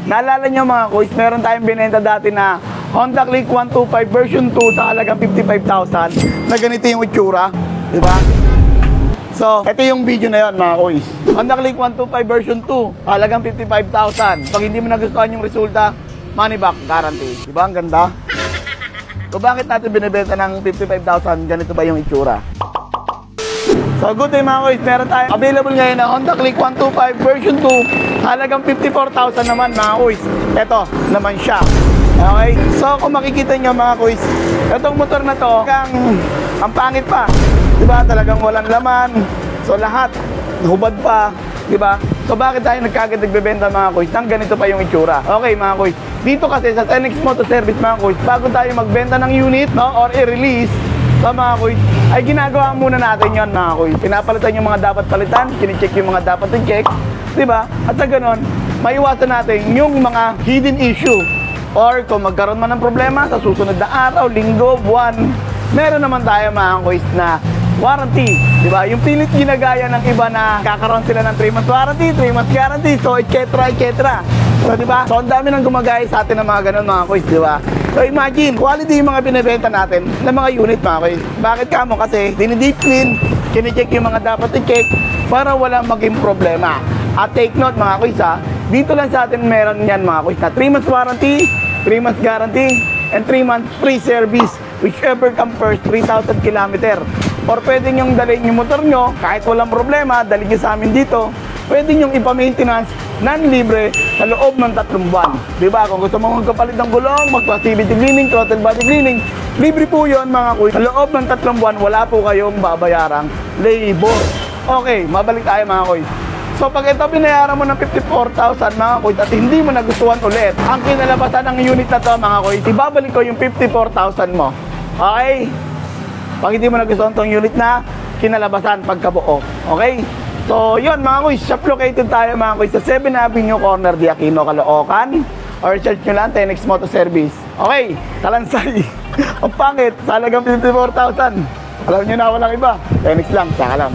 Naalala nyo mga kuys, meron tayong binenta dati na Honda Click 125 version 2 sa halagang 55,000 na ganito yung itsura, di ba? So, ito yung video na yon mga kuys. Honda Click 125 version 2, halagang 55,000. Pag hindi mo nagustuhan yung resulta, money back guarantee. Di ba? Ang ganda. So, bakit natin binibenta ng 55,000? Ganito ba yung itsura? So, good day mga kuys. Meron tayo available ngayon na Honda Click 125 version 2, halagang 54,000 naman mga kuys. Ito naman siya. Okay? So, kung makikita nyo mga kuys, itong motor na to, ang pangit pa. Diba? Talagang walang laman. So, lahat, hubad pa. Diba? So, bakit tayo nagkagad nagbebenta mga kuys nang ganito pa yung itsura? Okay mga kuys. Dito kasi sa TenX Moto Service mga kuys, bago tayo magbenta ng unit, no, or i-release, so, mga kuys, ay ginagawa muna natin yon mga kuys. Pinapalitan yung mga dapat palitan, kinicheck yung mga dapat i-check. Diba? At sa ganon, maiwasan natin yung mga hidden issue. Or kung magkaroon man ng problema sa susunod na araw, linggo, buwan, meron naman tayo mga kuys na warranty, di ba? Yung pilit ginagaya ng iba na kakaroon sila ng 3 months warranty, 3 months guarantee, so etc. So, di ba? So, ang dami nang gumagaya sa atin ng mga ganun mga kuys, di ba? So, imagine, quality yung mga binibenta natin ng mga unit mga kuys. Bakit kamo? Kasi dinideep clean, kinicheck yung mga dapat i-check para walang maging problema. At take note mga kuys ha, dito lang sa atin meron yan mga kuys na 3 months warranty, 3 months guarantee, and 3 months free service, whichever come first, 3,000 km. Or pwede nyong dalhin yung motor nyo, kahit walang problema, dalhin nyo sa amin dito. Pwede nyong ipa-maintenance non-libre sa loob ng 3 buwan. Diba? Kung gusto mong magkapalit ng gulong, mag-facility cleaning, throttle body cleaning, libre po yun mga kuys. Sa loob ng 3 buwan, wala po kayong babayarang labor. Okay, mabalik tayo mga kuys. So pag ito binayaran mo ng 54,000 mga kuys at hindi mo nagustuhan ulit, ang kinalabasan ng unit na to mga kuys, ibabalik ko yung 54,000 mo. Okay? Pag hindi mo nagustuhan tong unit na, kinalabasan pagkabuo. Okay? So yun mga kuys, shop located tayo mga kuys sa 7 Avenue Corner de Aquino, Caloocan. Or search nyo lang, TenX Moto Service. Okay, Kalansay. Ang pangit, sa halagang 54,000. Alam nyo na walang iba. TenX lang, saka lang.